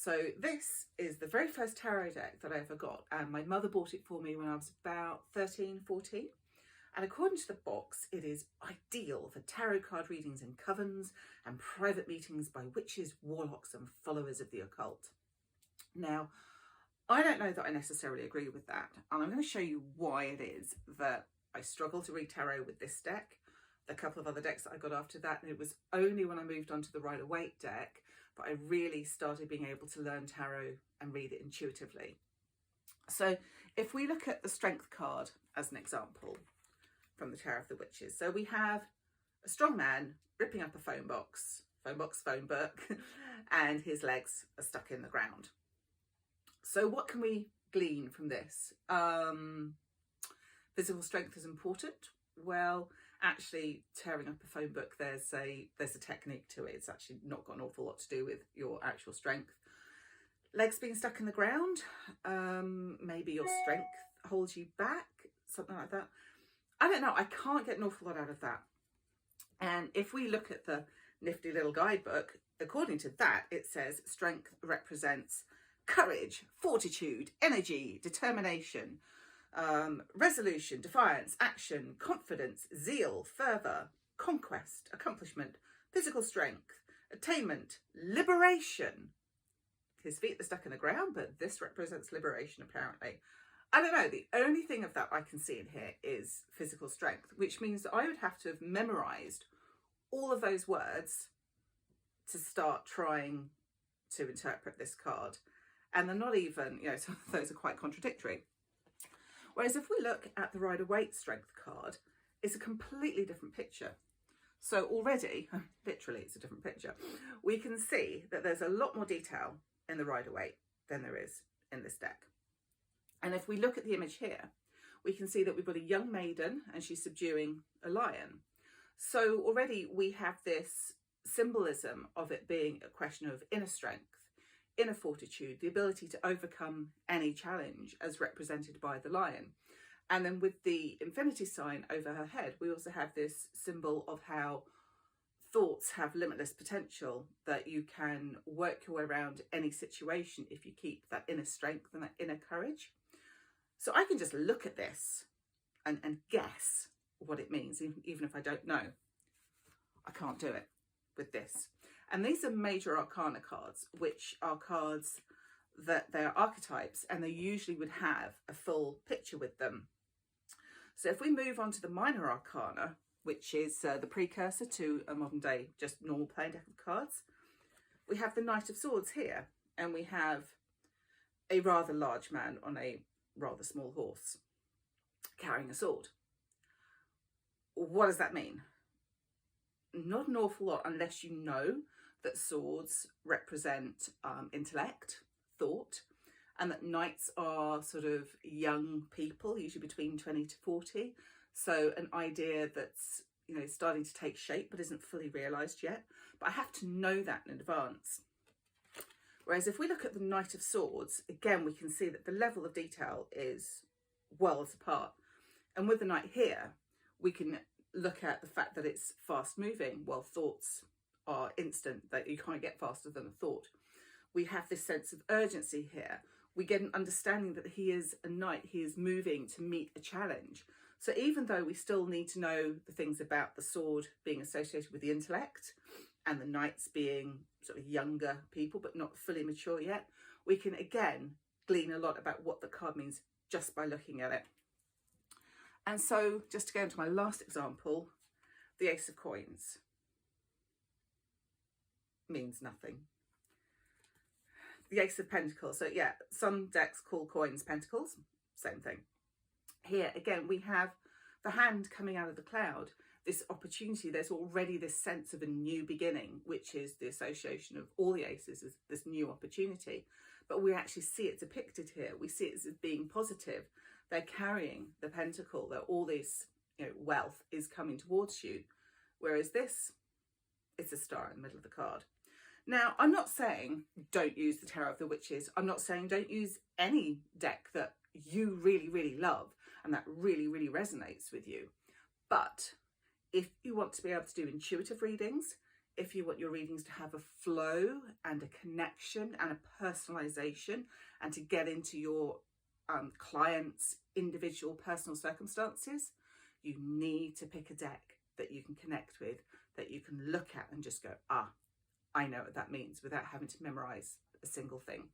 So this is the very first tarot deck that I ever got, and my mother bought it for me when I was about 13, 14. And according to the box, it is ideal for tarot card readings in covens and private meetings by witches, warlocks and followers of the occult. Now, I don't know that I necessarily agree with that, and I'm going to show you why it is that I struggle to read tarot with this deck. The couple of other decks that I got after that, and it was only when I moved on to the Rider-Waite deck that I really started being able to learn tarot and read it intuitively. So if we look at the Strength card as an example from the Tarot of the Witches, so we have a strong man ripping up a phone book, and his legs are stuck in the ground. So what can we glean from this? Physical strength is important. Well, actually, tearing up a phone book, there's a technique to it. It's actually not got an awful lot to do with your actual strength. Legs being stuck in the ground, maybe your strength holds you back, something like that. I don't know, I can't get an awful lot out of that. And if we look at the nifty little guidebook, according to that, it says strength represents courage, fortitude, energy, determination, resolution, defiance, action, confidence, zeal, fervour, conquest, accomplishment, physical strength, attainment, liberation. His feet are stuck in the ground, but this represents liberation, apparently. I don't know, the only thing of that I can see in here is physical strength, which means that I would have to have memorised all of those words to start trying to interpret this card. And they're not even, some of those are quite contradictory. Whereas if we look at the Rider-Waite Strength card, it's a completely different picture. So already, literally it's a different picture, we can see that there's a lot more detail in the Rider-Waite than there is in this deck. And if we look at the image here, we can see that we've got a young maiden and she's subduing a lion. So already we have this symbolism of it being a question of inner strength, inner fortitude, the ability to overcome any challenge as represented by the lion. And then with the infinity sign over her head, we also have this symbol of how thoughts have limitless potential, that you can work your way around any situation if you keep that inner strength and that inner courage. So I can just look at this and guess what it means, even if I don't know. I can't do it with this. And these are major arcana cards, which are cards that they're archetypes, and they usually would have a full picture with them. So if we move on to the minor arcana, which is the precursor to a modern day just normal playing deck of cards, we have the Knight of Swords here, and we have a rather large man on a rather small horse carrying a sword. What does that mean? Not an awful lot, unless you know that swords represent intellect, thought, and that knights are sort of young people, usually between 20 to 40. So an idea that's, starting to take shape but isn't fully realised yet. But I have to know that in advance. Whereas if we look at the Knight of Swords, again, we can see that the level of detail is worlds apart. And with the knight here, we can look at the fact that it's fast moving. Well, thoughts are instant, that you can't get faster than a thought. We have this sense of urgency here. We get an understanding that he is a knight, he is moving to meet a challenge. So even though we still need to know the things about the sword being associated with the intellect and the knights being sort of younger people but not fully mature yet, we can again glean a lot about what the card means just by looking at it. And so just to go into my last example, the Ace of Coins means nothing. The Ace of Pentacles, so yeah, some decks call coins pentacles, same thing. Here again, we have the hand coming out of the cloud, this opportunity. There's already this sense of a new beginning, which is the association of all the aces as this new opportunity. But we actually see it depicted here. We see it as being positive. They're carrying the pentacle, that all this wealth is coming towards you. Whereas this, it's a star in the middle of the card. Now, I'm not saying don't use the Tarot of the Witches. I'm not saying don't use any deck that you really, really love and that really, really resonates with you. But if you want to be able to do intuitive readings, if you want your readings to have a flow and a connection and a personalization, and to get into your client's individual personal circumstances, you need to pick a deck that you can connect with, that you can look at and just go, ah, I know what that means, without having to memorize a single thing.